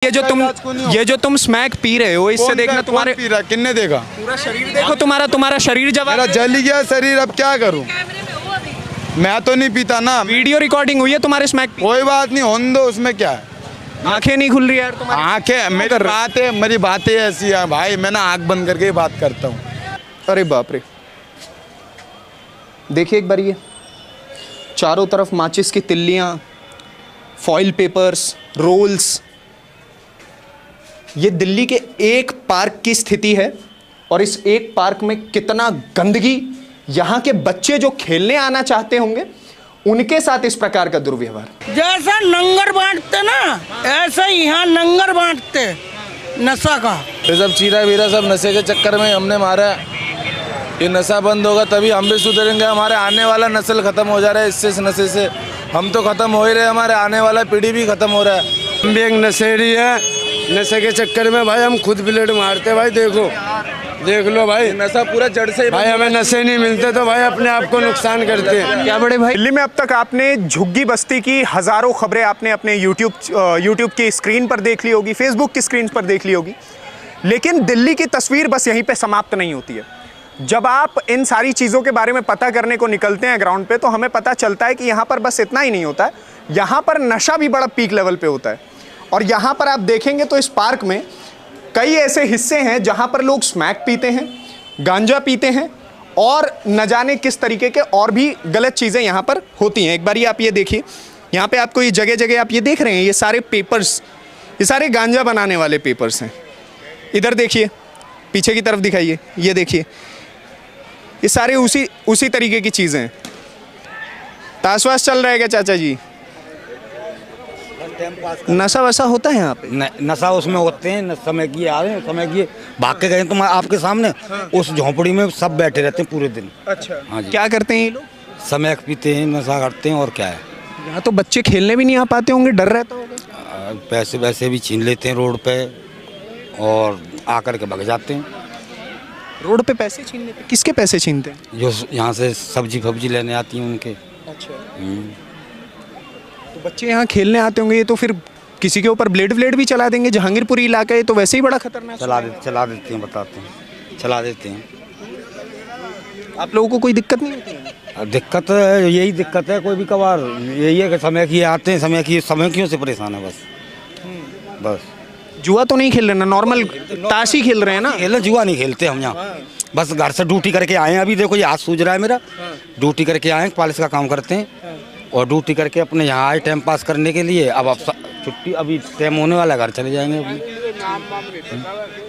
ये जो तुम स्मैक पी रहे हो, इससे देखना तुम्हारे पी रहा, किन्ने देखा? पूरा शरीर देखो, तुम्हारा शरीर जवाब मेरा जल गया शरीर, अब क्या करूं? मैं तो नहीं पीता ना। वीडियो रिकॉर्डिंग हुई है तुम्हारे स्मैक। कोई बात नहीं, होने दो, उसमें क्या है? आंखें नहीं खुल रही यार तुम्हारी। आंखें मेरी बातें ऐसी है भाई, मैं ना आंख बंद करके ही बात करता हूँ। अरे बाप रे, देखिए एक बार ये चारों तरफ माचिस की तिल्लियां, फॉइल पेपर्स, रोल्स। ये दिल्ली के एक पार्क की स्थिति है और इस एक पार्क में कितना गंदगी, यहाँ के बच्चे जो खेलने आना चाहते होंगे उनके साथ इस प्रकार का दुर्व्यवहार। जैसा नंगर बांटते ना, ऐसा ही यहाँ नंगर बांटते नशा का। ये सब चीरा वीरा सब नशे के चक्कर में हमने मारा। ये नशा बंद होगा तभी हम भी सुधरेंगे। हमारे आने वाला नस्ल खत्म हो जा रहा है इस नशे से। हम तो खत्म हो ही रहे, हमारे आने वाला पीढ़ी भी खत्म हो रहा है। हम भी एक नशेड़ी है, नशे के चक्कर में भाई हम खुद ब्लेड मारते भाई। देख लो भाई, नशा पूरा जड़ से भाई हमें नशे नहीं मिलते तो भाई अपने आप को नुकसान करते हैं। क्या बड़े भाई, दिल्ली में अब तक आपने झुग्गी बस्ती की हजारों खबरें आपने अपने यूट्यूब की स्क्रीन पर देख ली होगी, फेसबुक की स्क्रीन पर देख ली होगी, लेकिन दिल्ली की तस्वीर बस यहीं पे समाप्त नहीं होती है। जब आप इन सारी चीज़ों के बारे में पता करने को निकलते हैं ग्राउंड पे, तो हमें पता चलता है कि यहाँ पर बस इतना ही नहीं होता है, यहाँ पर नशा भी बड़ा पीक लेवल पे होता है। और यहाँ पर आप देखेंगे तो इस पार्क में कई ऐसे हिस्से हैं जहाँ पर लोग स्मैक पीते हैं, गांजा पीते हैं और न जाने किस तरीके के और भी गलत चीज़ें यहाँ पर होती हैं। एक बार ये आप ये देखिए, यहाँ पे आपको ये जगह जगह आप ये देख रहे हैं, ये सारे पेपर्स, ये सारे गांजा बनाने वाले पेपर्स हैं। इधर देखिए, पीछे की तरफ दिखाइए, ये देखिए, ये सारे उसी तरीके की चीज़ें हैं। ताशवास चल रहा है क्या चाचा जी? नशा वशा होता है यहाँ पे? नशा उसमें होते हैं, समय की आ रहे हैं, समय की भाग के गए तो मैं आपके सामने उस झोंपड़ी में सब बैठे रहते हैं पूरे दिन। अच्छा, हाँ जी। क्या करते हैं ये लोग? समय पीते हैं, नशा करते हैं और क्या है। यहाँ तो बच्चे खेलने भी नहीं आ पाते होंगे, डर रहता होगा। पैसे वैसे भी छीन लेते हैं रोड पे और आकर के भाग जाते हैं। रोड पे पैसे छीन लेते? किसके पैसे छीनते हैं? जो यहाँ से सब्जी फब्जी लेने आती हैं उनके। अच्छा, तो बच्चे यहाँ खेलने आते होंगे, ये तो फिर किसी के ऊपर ब्लेड भी चला देंगे। जहांगीरपुरी इलाका है तो वैसे ही बड़ा खतरनाक। चला देते हैं, बताते हैं, चला देते हैं। आप लोगों को कोई दिक्कत नहीं होती है? दिक्कत यही दिक्कत है, कोई भी कभार यही है कि समय की आते हैं, समय क्यों से परेशान है बस। जुआ तो नहीं खेल रहे ना, नॉर्मल ताश ही खेल रहे हैं ना? जुआ नहीं खेलते हम यहाँ, बस घर से ड्यूटी करके आए हैं। अभी देखो ये हाथ सूझ रहा है मेरा, ड्यूटी करके आए हैं, पालिश का काम करते हैं और ड्यूटी करके अपने यहाँ आए टाइम पास करने के लिए। अब छुट्टी, अभी टाइम होने वाला, घर चले जाएंगे अपने।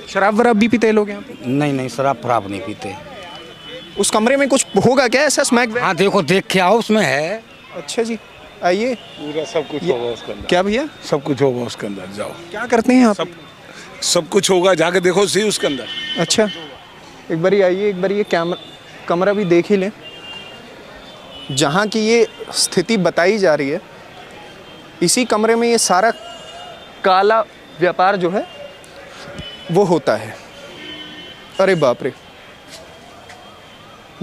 शराब वराब भी पीते लोग यहाँ पे? नहीं, शराब फराब नहीं पीते। उस कमरे में कुछ होगा क्या ऐसा स्मैक? हाँ देखो, देख के आओ, उसमें है। अच्छा जी, आइए। पूरा सब कुछ होगा उसके अंदर। क्या भैया? सब कुछ होगा उसके अंदर, जाओ। क्या करते हैं आप? सब कुछ होगा, जाके देखो सही उसके अंदर। अच्छा, एक बार आइए, एक बार ये कमरा भी देख ही लें। जहाँ की ये स्थिति बताई जा रही है, इसी कमरे में ये सारा काला व्यापार जो है वो होता है। अरे बाप रे,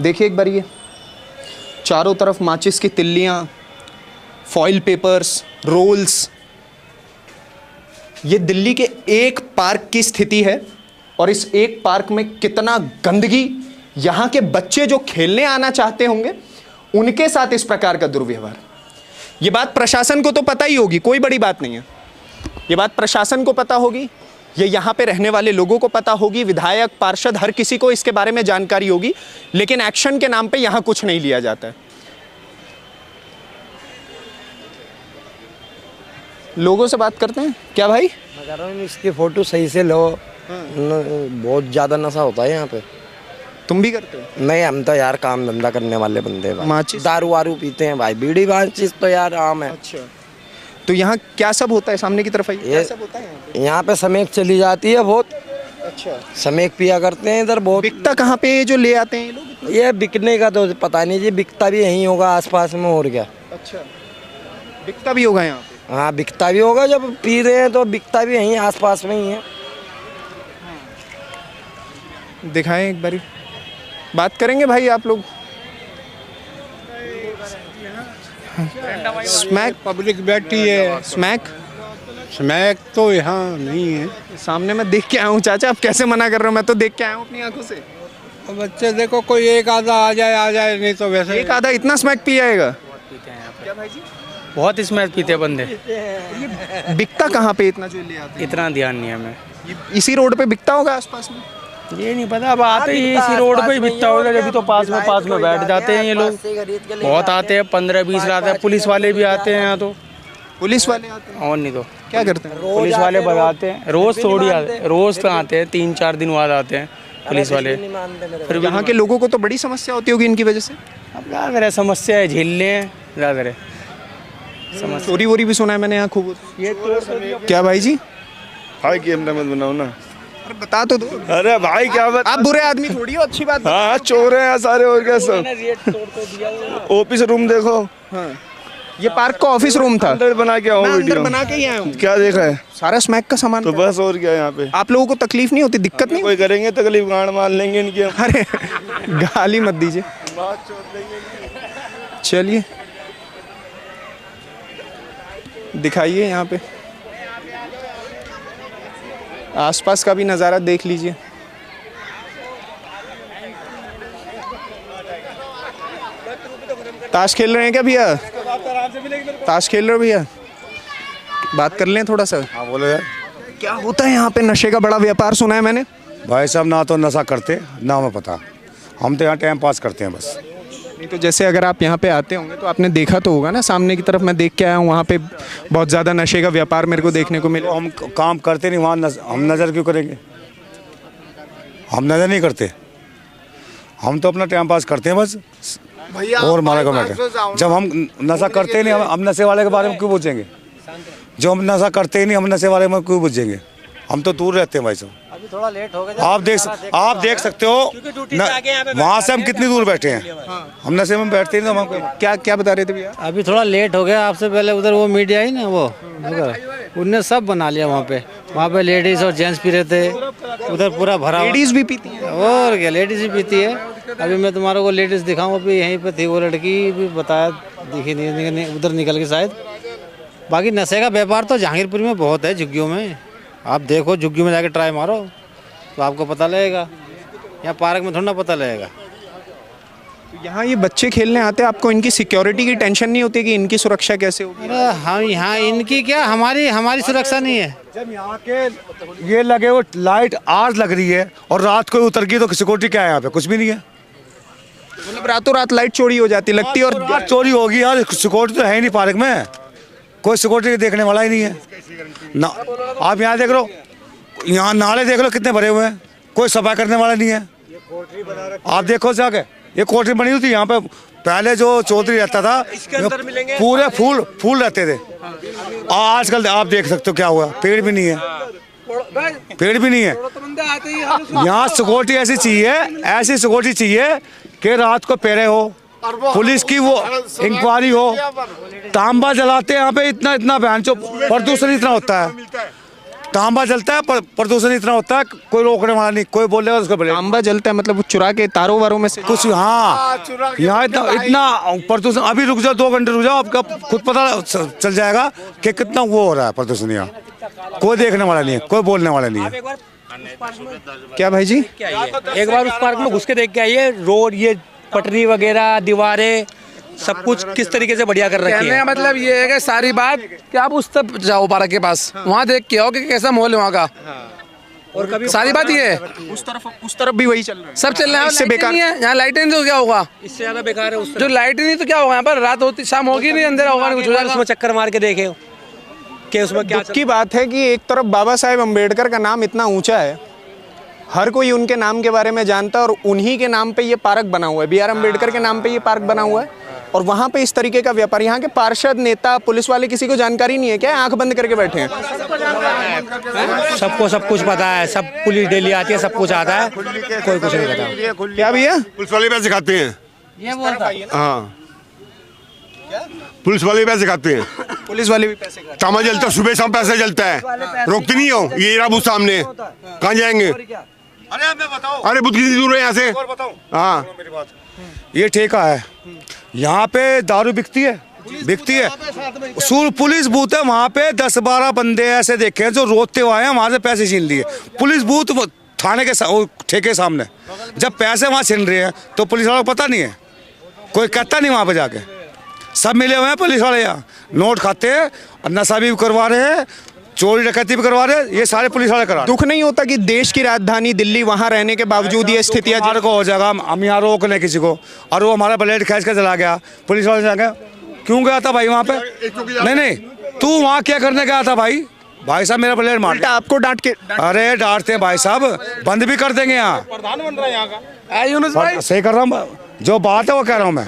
देखिए एक बार ये चारों तरफ माचिस की तिल्लियां, फॉइल पेपर्स, रोल्स। ये दिल्ली के एक पार्क की स्थिति है और इस एक पार्क में कितना गंदगी, यहाँ के बच्चे जो खेलने आना चाहते होंगे उनके साथ इस प्रकार का दुर्व्यवहार। ये बात प्रशासन को तो पता ही होगी, कोई बड़ी बात नहीं है। ये बात प्रशासन को पता होगी, ये यहाँ पे रहने वाले लोगों को पता होगी, विधायक, पार्षद, हर किसी को इसके बारे में जानकारी होगी, लेकिन एक्शन के नाम पे यहाँ कुछ नहीं लिया जाता है। लोगों से बात करते हैं। क्या भाई? मैं कह रहा हूँ इसकी फोटो सही से लो। बहुत ज़्यादा नशा होता है यहाँ पे। तुम भी करते हो? नहीं, हम तो यार काम धंधा करने वाले बंदे हैं। माचिस, दारू वारू पीते हैं भाई, बीड़ी माचिस तो यार आम है। अच्छा, तो यहाँ क्या सब होता है? सामने की तरफ आइए, क्या सब होता है यहाँ पे समेक चली जाती है बहुत। अच्छा, समेक पिया करते हैं इधर बहुत। बिकता कहाँ पे जो ले आते हैं ये लोग? ये बिकने का तो पता नहीं जी, बिकता भी यहीं होगा आसपास में, और क्या। अच्छा, बिकता भी होगा यहाँ पे? हाँ, बिकता भी होगा, जब पी रहे हैं तो बिकता भी यहीं आसपास में ही है। दिखाएं एक बारी, बात करेंगे भाई आप लोग। स्मैक पब्लिक बैठी है, स्मैक स्मैक तो यहाँ नहीं है। सामने मैं देख के आया हूँ चाचा, आप कैसे मना कर रहे हो? मैं तो देख के आया हूँ अपनी आंखों से। बच्चे देखो, कोई एक आधा आ जाए, नहीं तो वैसे एक आधा इतना स्मैक पी जाएगा? बहुत स्मैक पीते हैं बंदे। बिकता कहाँ पे इतना जो ले आते इतना ध्यान नहीं है हमें। हैं? इसी रोड पे बिकता होगा आसपास में? ये नहीं पता, अब आते ही इसी रोड पे ही बिकता होगा, जब तो पास में बैठ जाते हैं ये लोग। बहुत आते हैं, 15-20 आते हैं। पुलिस वाले भी आते हैं यहाँ तो। पुलिस वाले आते हैं? और नहीं तो क्या करते हैं? पुलिस वाले भगाते हैं। रोज थोड़ी आते, रोज तो आते हैं, 3-4 दिन बाद आते हैं पुलिस वाले। फिर यहाँ के लोगों को तो बड़ी समस्या होती होगी इनकी वजह से। अब ज़्यादा है, समस्या है, झेलने हैं ज़्यादा है। चोरी वोरी भी सुना है मैंने यहाँ खूब। ये क्या भाई जी? भाई कैमरा मत बनाओ ना। अरे बता तो दो। अरे भाई क्या बात, आप बुरे आदमी थोड़ी हो, अच्छी बात। हाँ चोर हैं यहाँ सारे, और क्या सब। ऑफिस रूम देखो। हाँ, ये पार्क का ऑफिस रूम था। अंदर बना के आओ मैं अंदर वीडियो। बना के ही आया हूँ। क्या देखा है? सारा स्मैक का सामान तो बस और क्या है यहाँ पे? आप लोगों को तकलीफ नहीं होती, दिक्कत नहीं? कोई करेंगे तकलीफ, गांड मार लेंगे इनकी। अरे गाली मत दीजिए। चलिए दिखाइए यहाँ पे आसपास का भी नज़ारा देख लीजिए। ताश खेल रहे हैं क्या भैया? ताश खेल रहे हो भैया? बात कर लें थोड़ा सा। हाँ बोलो यार। क्या होता है यहाँ पे? नशे का बड़ा व्यापार सुना है मैंने। भाई साहब ना तो नशा करते ना हमें पता, हम तो यहाँ टाइम पास करते हैं बस। नहीं तो जैसे अगर आप यहाँ पे आते होंगे तो आपने देखा तो होगा ना, सामने की तरफ मैं देख के आया हूँ, वहाँ पे बहुत ज़्यादा नशे का व्यापार मेरे को देखने को मिला। तो हम काम करते नहीं वहाँ, हम नज़र क्यों करेंगे? हम नज़र नहीं करते, हम तो अपना टाइम पास करते हैं बस। और हमारा को मैटर, जब हम नशा करते नहीं, हम नशे वाले के बारे में क्यों पूछेंगे? जो हम नशा करते ही नहीं, हम नशे वाले में क्यों पूछेंगे? हम तो दूर रहते हैं भाई साहब। अभी थोड़ा लेट हो गया। आप देख सकते हो वहाँ से हम कितनी दूर बैठे हैं। हम नशे में बैठते नहीं, तो हम क्या क्या बता रहे थे भैया? अभी थोड़ा लेट हो गया, आपसे पहले उधर वो मीडिया ही ना, वो उनने सब बना लिया वहाँ पे लेडीज और जेंट्स पी रहे थे, उधर पूरा भरा। लेडीज भी पीती हैं? और क्या, लेडीज भी पीती है। अभी मैं तुम्हारे को लेडीज दिखाऊँ, अभी यहीं पे थी वो लड़की भी, बताया दिखी नहीं, उधर निकल के शायद। बाकी नशे का व्यापार तो जहांगीरपुर में बहुत है, झुग्गियों में। आप देखो, झुग्गियों में जाके ट्राई मारो तो आपको पता लगेगा, यहाँ पार्क में थोड़ा पता लगेगा। तो यहाँ ये बच्चे खेलने आते हैं, आपको इनकी सिक्योरिटी की टेंशन नहीं होती कि इनकी सुरक्षा कैसे होगी? अरे हम यहाँ इनकी क्या, हमारी सुरक्षा नहीं है। जब यहाँ के ये लगे वो लाइट आज लग रही है और रात को उतर गई तो सिक्योरिटी क्या है यहाँ पे? कुछ भी नहीं है। मतलब रातों रात लाइट चोरी हो जाती लगती है। और चोरी होगी यार, सिक्योरिटी तो है ही नहीं पार्क में, कोई सिक्योरिटी देखने वाला ही नहीं है ना। आप यहाँ देख लो, यहाँ नाले देख लो कितने भरे हुए हैं, कोई सफाई करने वाला नहीं है। आप देखो जाके, ये कोठरी बनी हुई थी यहाँ पे, पहले जो चौधरी रहता था पूरे फूल रहते थे। आजकल आप देख सकते हो क्या हुआ, पेड़ भी नहीं है, पेड़ भी नहीं है। यहाँ सिक्योरिटी ऐसी चाहिए कि रात को पहरे हो, पुलिस की वो इंक्वायरी हो। तांबा जलाते हैं यहाँ पे, इतना भयानक प्रदूषण इतना होता है, तांबा जलता है प्रदूषण इतना होता है, कोई रोकने वाला नहीं, कोई बोलेगा उसको बोले। तांबा जलता है मतलब वो चुरा के तारों वारों में से कुछ? हाँ, यहाँ इतना प्रदूषण। अभी रुक जाओ, 2 घंटे रुक जाओ, आपका खुद पता चल जाएगा कि कितना वो हो रहा है प्रदूषण। यहाँ कोई देखने वाला नहीं है, कोई बोलने वाला नहीं है। क्या भाई जी? एक बार उस पार्क में घुस के देख के आइए, रोड, ये पटरी वगैरह, दीवारें, सब कुछ किस तरीके से बढ़िया कर रखी है। कहने का मतलब ये है कि सारी बात कि आप उस तक जाओ पार्क के पास, वहाँ देख के आओ कि कैसा माहौल है वहाँ का। और कभी सारी बात ये है, उस तरफ भी वही चल रहा है, सब चल रहा है। इससे बेकार नहीं है यहाँ, लाइटें नहीं तो क्या होगा? इससे ज्यादा बेकार है। जो लाइट नहीं तो क्या होगा? यहाँ पर रात होती, शाम होगी नहीं, अंधेरा होगा नहीं, कुछ हो जाएगा। उसमें चक्कर मार के देखे कि उसमें क्या दुख की बात है कि एक तरफ बाबा साहेब अम्बेडकर का नाम इतना ऊंचा है, हर कोई उनके नाम के बारे में जानता है, और उन्हीं के नाम पे ये पार्क बना हुआ है, BR अम्बेडकर के नाम पे ये पार्क बना हुआ है, और वहाँ पे इस तरीके का व्यापार। यहाँ के पार्षद, नेता, पुलिस वाले किसी को जानकारी नहीं है क्या? आंख बंद करके बैठे हैं। सबको सब कुछ पता है, सब पुलिस डेली आती है, सब कुछ आता है, कोई कुछ नहीं पता। क्या भैया? पुलिस वाले पैसे खाते हैं। ये बोलता है। हाँ, पुलिस वाले पैसे खाते हैं। पुलिस वाले भी पैसे खाते हैं। तांबा जलता है, सुबह शाम पैसा जलता है, रोकते नहीं हो। ये रहा सामने, कहाँ जाएंगे? अरे बुद्ध कितनी दूर है यहाँ से? हाँ, ये ठेका है, यहाँ पे दारू बिकती है, बिकती है। पुलिस बूथ है वहाँ पे 10-12 बंदे ऐसे देखे हैं जो रोते हुए हैं, वहाँ से पैसे छीन लिए। पुलिस बूथ थाने के ठेके सामने, जब पैसे वहाँ छीन रहे हैं तो पुलिस वालों को पता नहीं है, कोई कहता नहीं वहाँ पे जाके। सब मिले हुए हैं पुलिस वाले, यहाँ नोट खाते हैं और नशा भी करवा रहे हैं, चोरी डकैती भी करवा रहे हैं, ये सारे पुलिस वाले करा। दुख नहीं होता कि देश की राजधानी दिल्ली, वहां रहने के बावजूद ये स्थितियां हमारे को हो जाएगा, हम यहाँ रोक लें किसी को, और वो हमारा ब्लेड खींच कर चला गया, पुलिस वाले चला गया। क्यों गया था भाई वहाँ पे? नहीं, तू वहाँ क्या करने गया था भाई? भाई साहब मेरा ब्लेड मार, आपको डांट के? अरे डांटते हैं भाई साहब, बंद भी कर देंगे यहाँ। प्रधान बन रहा है यहाँ का, सही कर रहा हूँ, जो बात है वो कह रहा हूँ मैं।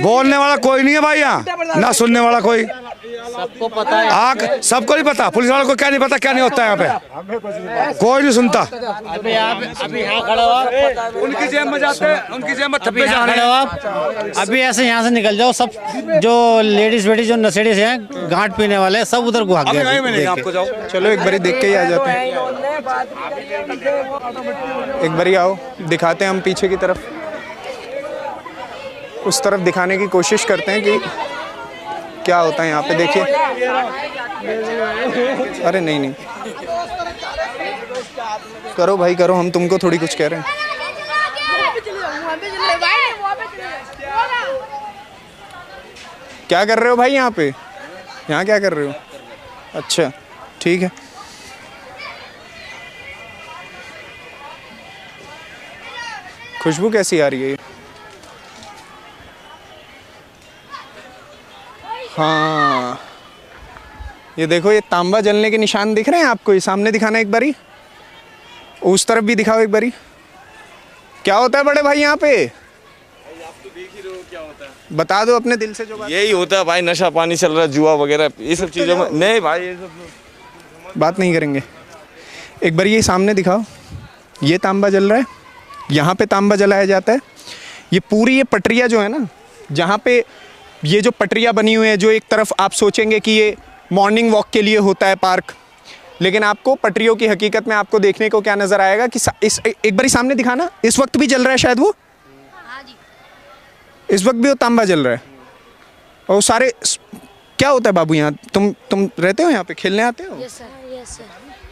बोलने वाला कोई नहीं है भाई यहाँ, ना सुनने वाला कोई। सबको पता है, आग सबको नहीं पता, पुलिस वालों को क्या नहीं पता क्या नहीं होता है यहाँ पे, कोई नहीं सुनता। अभी यहाँ खड़े हो, उनकी जेब में जाते हैं, उनकी जेब में थप्पे जा रहे खड़े हो आप। अभी ऐसे यहाँ से निकल जाओ, सब जो लेडीज वेडीज जो नशेड़ी से हैं, गांठ पीने वाले सब उधर को भाग गए। आपको जाओ, चलो एक बारी देख के ही आ जाते हैं। एक बारी आओ, दिखाते हैं हम पीछे की तरफ, उस तरफ दिखाने की कोशिश करते हैं कि क्या होता है यहाँ पे। देखिए, अरे नहीं, करो भाई करो, हम तुमको थोड़ी कुछ कह रहे हैं। क्या कर रहे हो भाई यहाँ पे? यहाँ क्या कर रहे हो? अच्छा ठीक है। खुशबू कैसी आ रही है? हाँ, ये देखो, ये तांबा जलने के निशान दिख रहे हैं आपको? ये सामने दिखाना एक बारी, उस तरफ भी दिखाओ एक बारी। क्या होता है बड़े भाई यहाँ पे? आप तो देख ही रहे हो क्या होता है, बता दो अपने दिल से जो बात। यही होता है भाई, नशा पानी चल रहा है, जुआ वगैरह ये सब चीज़ों में। नहीं भाई, ये सब बात नहीं करेंगे। एक बार ये सामने दिखाओ, ये तांबा जल रहा है, यहाँ पे तांबा जलाया जाता है। ये पूरी ये पटरिया जो है ना, जहाँ पे ये जो पटरियाँ बनी हुई है, जो एक तरफ आप सोचेंगे कि ये मॉर्निंग वॉक के लिए होता है पार्क, लेकिन आपको पटरियों की हकीकत में आपको देखने को क्या नज़र आएगा कि इस एक बारी सामने दिखाना, इस वक्त भी जल रहा है शायद वो। इस वक्त भी वो तांबा जल रहा है। और सारे क्या होता है बाबू यहाँ? तुम रहते हो यहाँ पे, खेलने आते हो? Yes sir.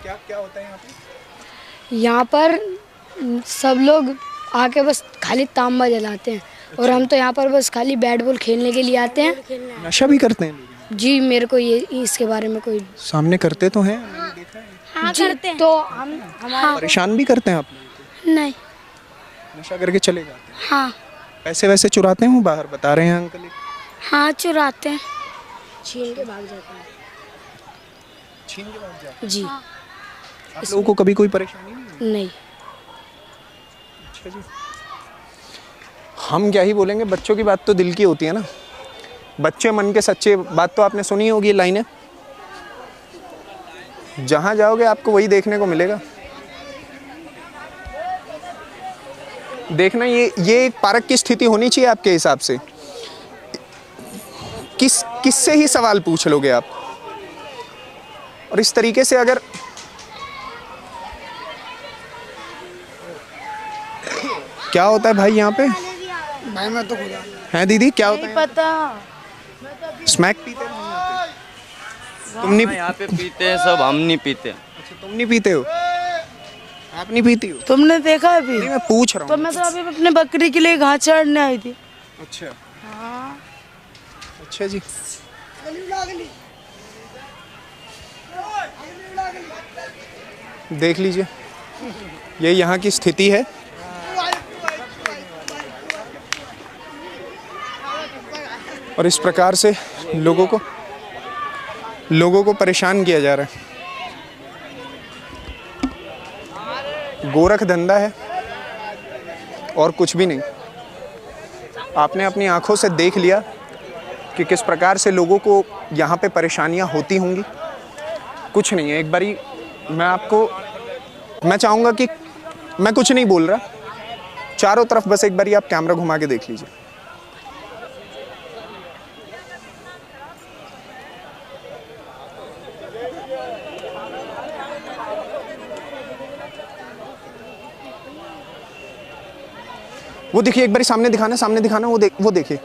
क्या होता है यहाँ पे? यहाँ पर सब लोग आके बस खाली तांबा जलाते हैं, और हम तो यहाँ पर बस खाली बैट बॉल खेलने के लिए आते हैं। नशा भी करते हैं जी? मेरे को ये इसके बारे में कोई सामने करते तो हैं? हाँ करते हैं। तो हम परेशान भी करते हैं आप? नहीं, नशा करके चले जाते हैं? हाँ। पैसे वैसे चुराते हैं वो बाहर, बता रहे हैं अंकल? हाँ चुराते हैं, छीन के भाग जाते हैं। छीन के भाग जाते हैं जी। आप लोगों को कभी कोई परेशानी नहीं? अच्छा जी। हम क्या ही बोलेंगे, बच्चों की बात तो दिल की होती है ना, बच्चे मन के सच्चे। बात तो आपने सुनी होगी, लाइनें जहां जाओगे आपको वही देखने को मिलेगा। देखना, ये एक पार्क की स्थिति होनी चाहिए आपके हिसाब से। किससे ही सवाल पूछ लोगे आप? और इस तरीके से अगर क्या होता है भाई यहाँ पे? भाई मैं तो खुदा है दीदी, क्या होता है? पता। स्मैक पीते हैं तुम? नहीं यहाँ पे पीते हैं सब, हम नहीं पीते। अच्छा, तुम नहीं पीते हो? आप नहीं पीती हो? तुमने देखा अभी? नहीं, मैं पूछ रहा हूँ। तो मैं तो अभी अपने बकरी के लिए घास चढ़ने आई थी। अच्छा हाँ। अच्छा जी। देख लीजिए, ये यहाँ की स्थिति है। और इस प्रकार से लोगों को परेशान किया जा रहा है। गोरख धंधा है और कुछ भी नहीं। आपने अपनी आंखों से देख लिया कि किस प्रकार से लोगों को यहाँ पे परेशानियाँ होती होंगी। कुछ नहीं है। एक बारी मैं चाहूँगा कि मैं कुछ नहीं बोल रहा, चारों तरफ बस एक बारी आप कैमरा घुमा के देख लीजिए। वो देखिए, एक बारी सामने दिखाना, वो देखिए।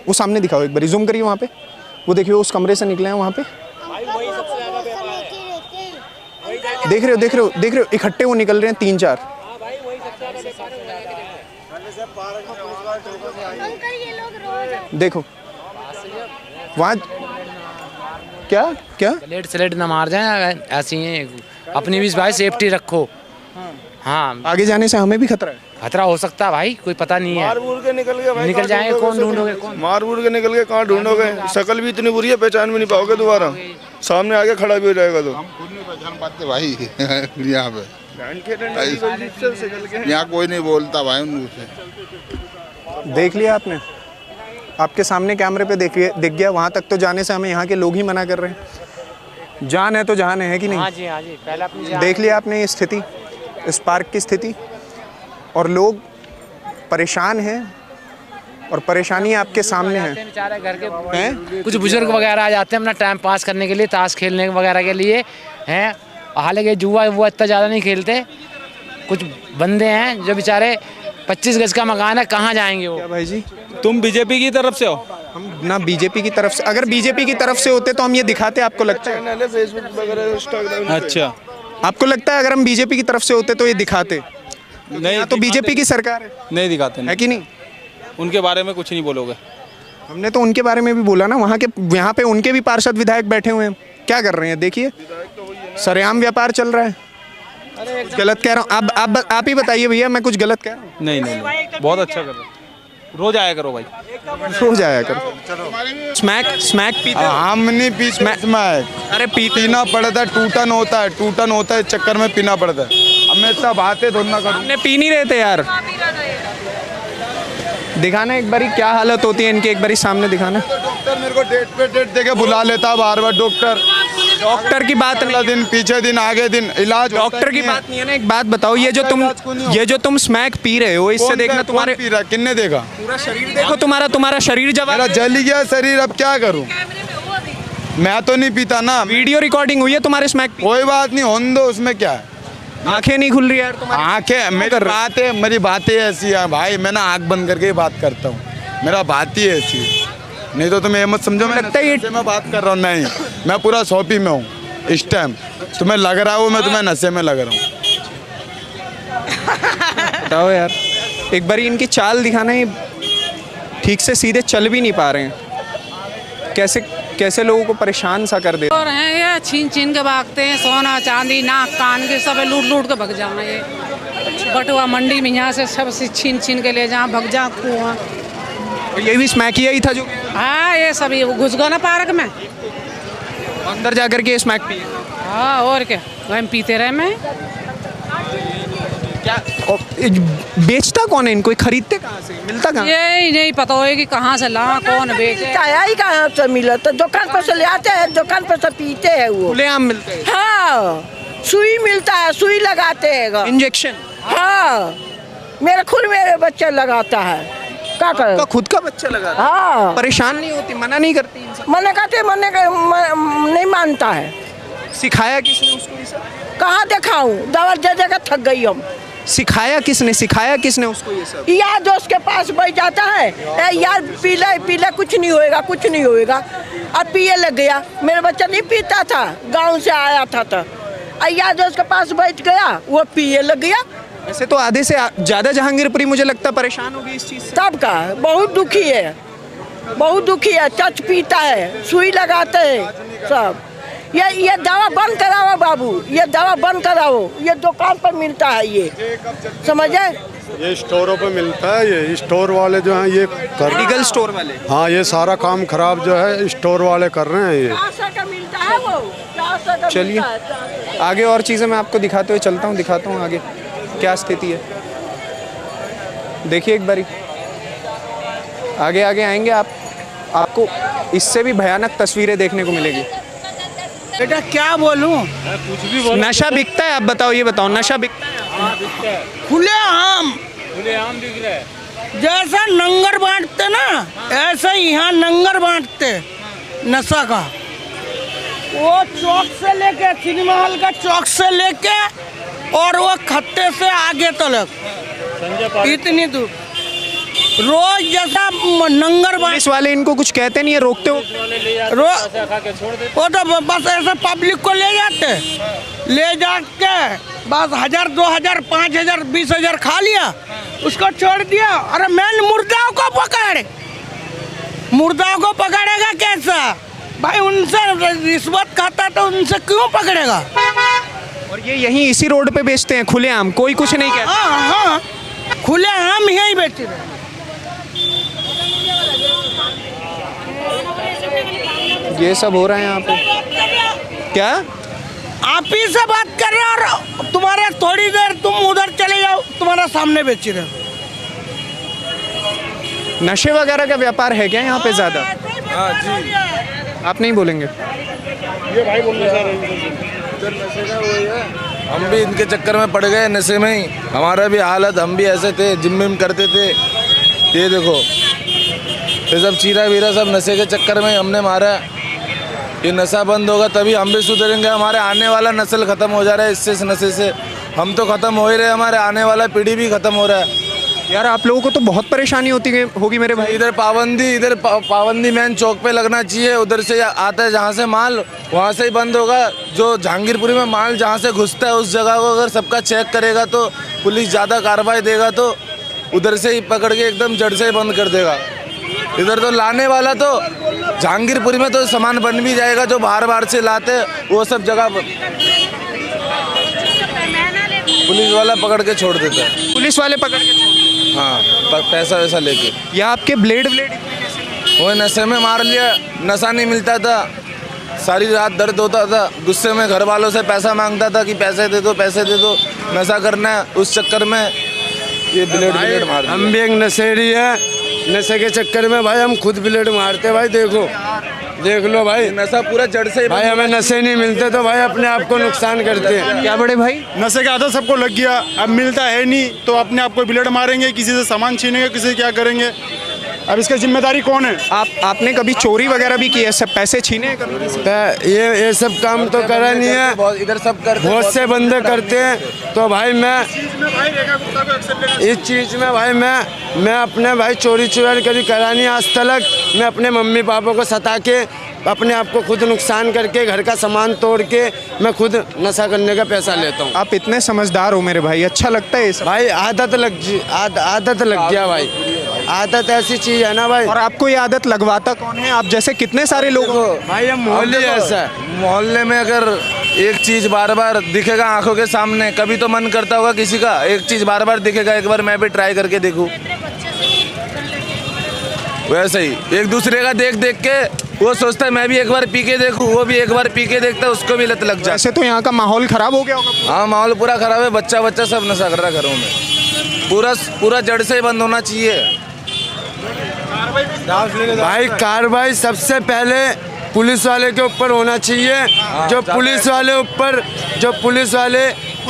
वो सामने दिखाओ एक बार, जूम करिए वहाँ पे, वो देखिए उस कमरे से निकले हैं वहाँ पे, देख रहे हो इकट्ठे वो निकल रहे हैं 3-4। देखो वहाँ क्या स्लेट ना मार जाए, ऐसी है अपनी भी भाई सेफ्टी रखो। हाँ आगे जाने से हमें भी खतरा है। खतरा हो सकता है भाई, कोई पता नहीं है। मार बूर के निकल गए भाई, निकल जाएंगे, कौन ढूंढोगे? कौन मार बूर के निकल गए, कहाँ ढूंढोगे? शक्ल भी इतनी बुरी है, पहचान भी नहीं पाओगे दोबारा, सामने आके खड़ा भी हो जाएगा तो। हम खुद नहीं पहचान पाते भाई यहाँ पे, यहाँ कोई नहीं बोलता भाई उनसे। देख लिया आपने, आपके सामने कैमरे पे दिख गया। वहाँ तक तो जाने से हमें यहाँ के लोग ही मना कर रहे हैं। जान है तो जान है कि नहीं? हाँ जी, हाँ जी, पहले अपनी जान। देख लिया आपने ये स्थिति, इस पार्क की स्थिति, और लोग परेशान हैं और परेशानी आपके सामने है। बेचारे घर के कुछ बुजुर्ग वगैरह आ जाते हैं अपना टाइम पास करने के लिए, ताश खेलने वगैरह के लिए हैं। हालांकि जुआ वो इतना ज़्यादा नहीं खेलते, कुछ बंदे हैं जो बेचारे 25 गज का मकान है, कहाँ जाएंगे वो? क्या भाई जी, तुम बीजेपी की तरफ से हो? हम ना बीजेपी की तरफ से, अगर बीजेपी की तरफ से होते तो हम ये दिखाते, आपको लगता है? फेसबुक वगैरह, इंस्टाग्राम। अच्छा, आपको लगता है अगर हम बीजेपी की तरफ से होते तो ये दिखाते? नहीं, तो बीजेपी की सरकार है, नहीं दिखाते है कि नहीं? उनके बारे में कुछ नहीं बोलोगे? हमने तो उनके बारे में भी बोला ना, वहाँ के, यहाँ पे उनके भी पार्षद विधायक बैठे हुए हैं, क्या कर रहे हैं? देखिए सरेआम व्यापार चल रहा है। गलत कह रहा हूँ? आप ही बताइए भैया, मैं कुछ गलत कह रहा हूँ? नहीं, बहुत अच्छा कर रहे हो, रोज आया करो भाई, रोज आया करो। स्मैक पीते? हम नहीं पीते स्मैक। अरे पीना पड़ता है, टूटन होता है, चक्कर में पीना पड़ता है। हमेशा बातें धोना करो, हमने पी नहीं रहे थे यार। दिखाना एक बारी क्या हालत होती है इनकी, एक बारी सामने दिखाना। डॉक्टर मेरे को डेट पे डेट देके बुला लेता बार बार। डॉक्टर की बात नहीं, दिन पीछे दिन आगे दिन इलाज। डॉक्टर की बात नहीं है ना। एक बात बताओ, ये जो तुम स्मैक पी रहे हो, इससे देखना तुम्हारे पी रहा, किन्ने देखा? पूरा शरीर देखो, तुम्हारा शरीर जब मेरा जल गया शरीर, अब क्या करूं? मैं तो नहीं पीता ना। वीडियो रिकॉर्डिंग हुई है तुम्हारे स्मैक? कोई बात नहीं, होने दो, उसमें क्या है? आंखें नहीं खुल रही यार तुम्हारी? आंखें, मेरी बातें ऐसी है भाई, मैं ना आंख बंद करके ही बात करता हूँ, मेरा बात ही ऐसी है। नहीं तो तुम्हें मत समझो मैं लगता है मैं बात कर रहा हूँ, नहीं, मैं पूरा शॉपी में हूँ इस टाइम। तुम्हें लग रहा है मैं तुम्हें नशे में लग रहा हूँ। बताओ यार, एक बारी इनकी चाल दिखाना, ही ठीक से सीधे चल भी नहीं पा रहे हैं, कैसे लोगों को परेशान सा कर देते हैं। ये छीन के भागते हैं, सोना चांदी नाक कान के सब लूट के भग जाना। ये बटुआ मंडी में यहाँ से सब छीन के ले जा, भग जा कुआं। ये भी स्मैक ही था जो? हाँ, ये सब घुस गया ना पार्क में, अंदर जाकर के स्मैक पिए। हाँ, और क्या, वहीं पीते रहे। मैं क्या बेचता कौन है इनको, खरीदते कहाँ से, मिलता कहाँ? ये नहीं पता होगा कि कहाँ से ला, कौन बेचे। ही कहाँ से मिला, तो दुकान पर से ले आते हैं, दुकान पर से पीते हैं। वो खुलेआम मिलते हैं? हाँ, सुई मिलता है, सुई लगाते हैं, इंजेक्शन। हाँ, मेरे बच्चा लगाता है। क्या करे? खुद का बच्चा लगा? हाँ। परेशान नहीं होती, मना नहीं करती? मना करते, नहीं मानता है। सिखाया किसने उसको ये सब? कहाँ दिखाऊं, दवा दे के थक गई हम। सिखाया किसने उसको ये सब? यार दोस्त के पास बैठ जाता है, यार पीला कुछ नहीं होएगा, अब पिए लग गया। मेरा बच्चा नहीं पीता था, गांव से आया था तो यार दोस्त के पास बैठ गया, वो पिए लग गया। वैसे तो आधे से ज्यादा जहांगीरपुरी मुझे लगता परेशान होगी इस चीज से। तब का बहुत दुखी है, चच पीता है, सुई लगाते हैं सब। ये दवा बंद कराओ बाबू, ये दवा बंद कराओ, ये दुकान पर मिलता है, ये समझे? ये स्टोरों पे मिलता है, ये स्टोर वाले जो हैं ये मेडिकल स्टोर वाले। हाँ, ये सारा काम खराब जो है स्टोर वाले कर रहे हैं। ये चलिए आगे और चीज़ें मैं आपको दिखाते हुए चलता हूँ, दिखाता हूँ आगे क्या स्थिति है। देखिए एक बारी आगे आएंगे आपको इससे भी भयानक तस्वीरें देखने को मिलेगी। बेटा क्या बोलूं, कुछ भी बोलो। नशा बिकता है? आप बताओ, ये बताओ, नशा बिकता है? हाँ, बिकता है। खुलेआम बिक रहा है। जैसा लंगर बांटते ना, ऐसे ही यहाँ लंगर बांटते नशा का। वो चौक से लेके, सिनेमा हॉल का चौक से लेके और वो खत्ते से आगे तक, इतनी दूर रोज जैसा नंगर पुलिस वाले इनको कुछ कहते नहीं है, रोकते हो? वो तो बस ऐसे पब्लिक को ले जाते, ले जाके बस 1000, 2000, 5000, 20,000 खा लिया, उसको छोड़ दिया। अरे मैंने मुर्दाओं को पकड़, मुर्दाओं को पकड़ेगा कैसा भाई? उनसे रिश्वत खाता तो उनसे क्यों पकड़ेगा? और ये यहीं इसी रोड पे बेचते हैं खुलेआम, कोई कुछ नहीं कहता? हाँ, खुलेआम यही बेचते हैं। ये सब हो रहा है यहाँ पे क्या? आप ही से बात कर रहे हो और तुम्हारा थोड़ी देर तुम उधर चले जाओ, तुम्हारा सामने बेच रहे हो। नशे वगैरह का व्यापार है क्या यहाँ पे ज्यादा? हाँ जी। आप नहीं बोलेंगे? ये भाई बोलना चाह रहे हैं। हम भी इनके चक्कर में पड़ गए, नशे में ही हमारा भी हालत, हम भी ऐसे थे, जिम विम करते थे। ये देखो ये सब चीरा वीरा सब नशे के चक्कर में हमने मारा। ये नशा बंद होगा तभी हम भी सुधरेंगे। हमारे आने वाला नस्ल खत्म हो जा रहा है इससे, नशे से। हम तो खत्म हो ही रहे, हमारे आने वाला पीढ़ी भी खत्म हो रहा है। यार आप लोगों को तो बहुत परेशानी होगी मेरे भाई। इधर पाबंदी मेन चौक पे लगना चाहिए। उधर से आता है जहाँ से माल, वहाँ से ही बंद होगा। जो जहांगीरपुरी में माल जहाँ से घुसता है उस जगह को अगर सबका चेक करेगा तो पुलिस ज़्यादा कार्रवाई देगा, तो उधर से ही पकड़ के एकदम जड़ से ही बंद कर देगा। इधर तो लाने वाला तो जहांगीरपुरी में तो सामान बन भी जाएगा, जो बाहर से लाते वो सब जगह पुलिस वाला पकड़ के छोड़ देता है। पुलिस वाले पकड़ के? हाँ, पैसा वैसा लेके। या आपके ब्लेड वो नशे में मार लिया, नशा नहीं मिलता था, सारी रात दर्द होता था, गुस्से में घर वालों से पैसा मांगता था कि पैसे दे दो, पैसे दे दो, नशा करना है। उस चक्कर में ये ब्लेड मार दिया। हम भी एक नशेड़ी है, नशे के चक्कर में भाई हम खुद ब्लेड मारते। भाई देखो, देख लो भाई, नशा पूरा जड़ से भाई। हमें नशे नहीं मिलते तो भाई अपने आप को नुकसान करते हैं। क्या बड़े भाई? नशे का आदत सबको लग गया, अब मिलता है नहीं तो अपने आप को ब्लेड मारेंगे, किसी से सामान छीनेंगे, किसी से क्या करेंगे। अब इसका जिम्मेदारी कौन है? आपने कभी चोरी वगैरह भी की है? सब पैसे छीने? ये सब काम तो करा नहीं है, इधर सब करते, बहुत से बंदे करते हैं। तो भाई मैं इस चीज़ में भाई मैं अपने भाई चोरी कभी करा नहीं आज तक। मैं अपने मम्मी पापा को सता के अपने आप को खुद नुकसान करके घर का सामान तोड़ के मैं खुद नशा करने का पैसा लेता हूँ। आप इतने समझदार हो मेरे भाई, अच्छा लगता है ये भाई। आदत लग गया भाई, आदत ऐसी चीज है ना भाई। और आपको ये आदत लगवाता कौन है? आप जैसे कितने सारे लोग भाई, ये मोहल्ले ऐसा है। मोहल्ले में अगर एक चीज बार बार दिखेगा आंखों के सामने, कभी तो मन करता होगा किसी का, एक चीज बार बार दिखेगा, एक बार मैं भी ट्राई करके देखूं। वैसे ही एक दूसरे का देख के वो सोचता है मैं भी एक बार पी के देखूं, वो भी एक बार पी के देखता है, उसको भी लत लग जाए। ऐसे तो यहाँ का माहौल खराब हो गया होगा। हाँ, माहौल पूरा खराब है, बच्चा सब नशा कर रहा है घरों में। पूरा जड़ से ही बंद होना चाहिए भाई। कार्रवाई सबसे पहले पुलिस वाले के ऊपर होना चाहिए। जो पुलिस वाले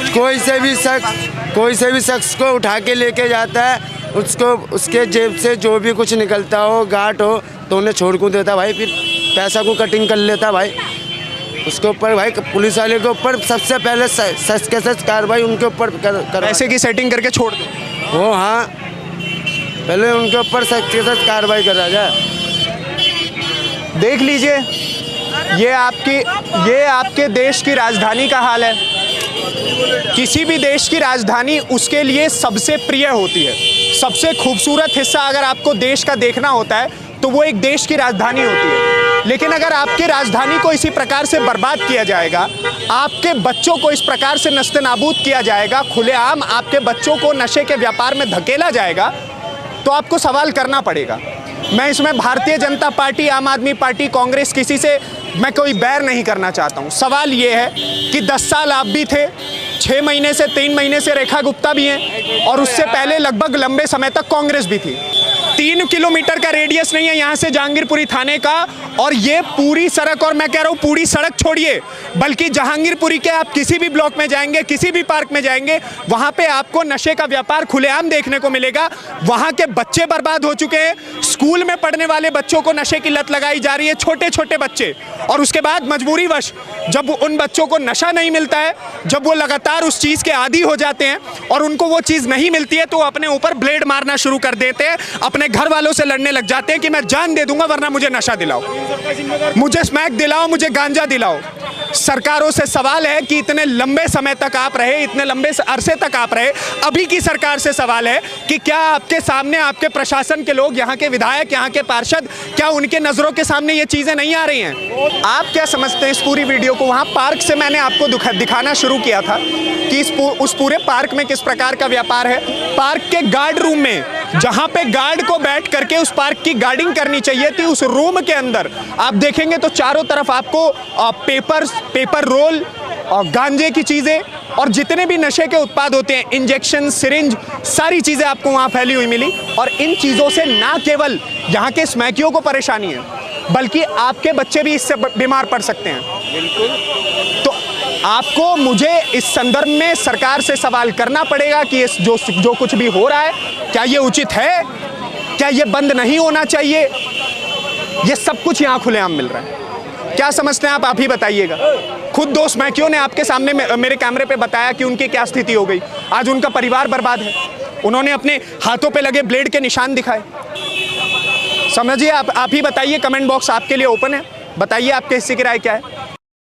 कोई से भी शख्स को उठा के लेके जाता है, उसको उसके जेब से जो भी कुछ निकलता हो, गांठ हो, तो उन्हें छोड़ को देता भाई, फिर पैसा को कटिंग कर लेता भाई। उसके ऊपर भाई पुलिस वाले के ऊपर सबसे पहले सच के सच कार्रवाई उनके ऊपर कर पैसे की सेटिंग करके छोड़ दो। वो हाँ, पहले उनके ऊपर सच के सच कार्रवाई करा जाए। देख लीजिए, ये आपके देश की राजधानी का हाल है। किसी भी देश की राजधानी उसके लिए सबसे प्रिय होती है। सबसे खूबसूरत हिस्सा अगर आपको देश का देखना होता है तो वो एक देश की राजधानी होती है। लेकिन अगर आपकी राजधानी को इसी प्रकार से बर्बाद किया जाएगा, आपके बच्चों को इस प्रकार से नस्ते-नाबूद किया जाएगा, खुलेआम आपके बच्चों को नशे के व्यापार में धकेला जाएगा, तो आपको सवाल करना पड़ेगा। मैं इसमें भारतीय जनता पार्टी, आम आदमी पार्टी, कांग्रेस, किसी से मैं कोई बैर नहीं करना चाहता हूं। सवाल ये है कि 10 साल आप भी थे, 6 महीने से 3 महीने से रेखा गुप्ता भी हैं, और उससे पहले लगभग लंबे समय तक कांग्रेस भी थी। 3 किलोमीटर का रेडियस नहीं है यहाँ से जहांगीरपुरी थाने का, और ये पूरी सड़क, और मैं कह रहा हूँ पूरी सड़क छोड़िए, बल्कि जहांगीरपुरी के आप किसी भी ब्लॉक में जाएंगे, किसी भी पार्क में जाएंगे, वहाँ पे आपको नशे का व्यापार खुलेआम देखने को मिलेगा। वहाँ के बच्चे बर्बाद हो चुके हैं। स्कूल में पढ़ने वाले बच्चों को नशे की लत लगाई जा रही है, छोटे छोटे बच्चे, और उसके बाद मजबूरीवश जब उन बच्चों को नशा नहीं मिलता है, जब वो लगातार उस चीज़ के आदी हो जाते हैं और उनको वो चीज़ नहीं मिलती है, तो वो अपने ऊपर ब्लेड मारना शुरू कर देते हैं, अपने घर वालों से लड़ने लग जाते हैं कि मैं जान दे दूंगा वरना मुझे नशा दिलाओ, मुझे स्मैक दिलाओ, मुझे गांजा दिलाओ। सरकारों से सवाल है कि इतने लंबे समय तक आप रहे, इतने लंबे अरसे तक आप रहे, अभी की सरकार से सवाल है कि क्या आपके सामने आपके प्रशासन के लोग, यहाँ के विधायक, यहाँ के पार्षद, क्या उनके नज़रों के सामने ये चीज़ें नहीं आ रही हैं? आप क्या समझते हैं इस पूरी वीडियो को? वहाँ पार्क से मैंने आपको दिखाना शुरू किया था कि उस पूरे पार्क में किस प्रकार का व्यापार है। पार्क के गार्ड रूम में, जहाँ पे गार्ड को बैठ करके उस पार्क की गार्डिंग करनी चाहिए थी, उस रूम के अंदर आप देखेंगे तो चारों तरफ आपको पेपर रोल और गांजे की चीज़ें और जितने भी नशे के उत्पाद होते हैं, इंजेक्शन, सिरिंज, सारी चीज़ें आपको वहाँ फैली हुई मिली। और इन चीज़ों से ना केवल यहाँ के स्मैकियों को परेशानी है, बल्कि आपके बच्चे भी इससे बीमार पड़ सकते हैं। बिल्कुल। तो आपको मुझे इस संदर्भ में सरकार से सवाल करना पड़ेगा कि इस जो कुछ भी हो रहा है, क्या ये उचित है? क्या ये बंद नहीं होना चाहिए? ये सब कुछ यहाँ खुलेआम मिल रहा है। क्या समझते हैं आप ही बताइएगा। खुद दो स्मैकियों ने आपके सामने मेरे कैमरे पे बताया कि उनकी क्या स्थिति हो गई। आज उनका परिवार बर्बाद है। उन्होंने अपने हाथों पे लगे ब्लेड के निशान दिखाए। समझिए, आप ही बताइए। कमेंट बॉक्स आपके लिए ओपन है, बताइए आपके हिस्से की राय क्या है।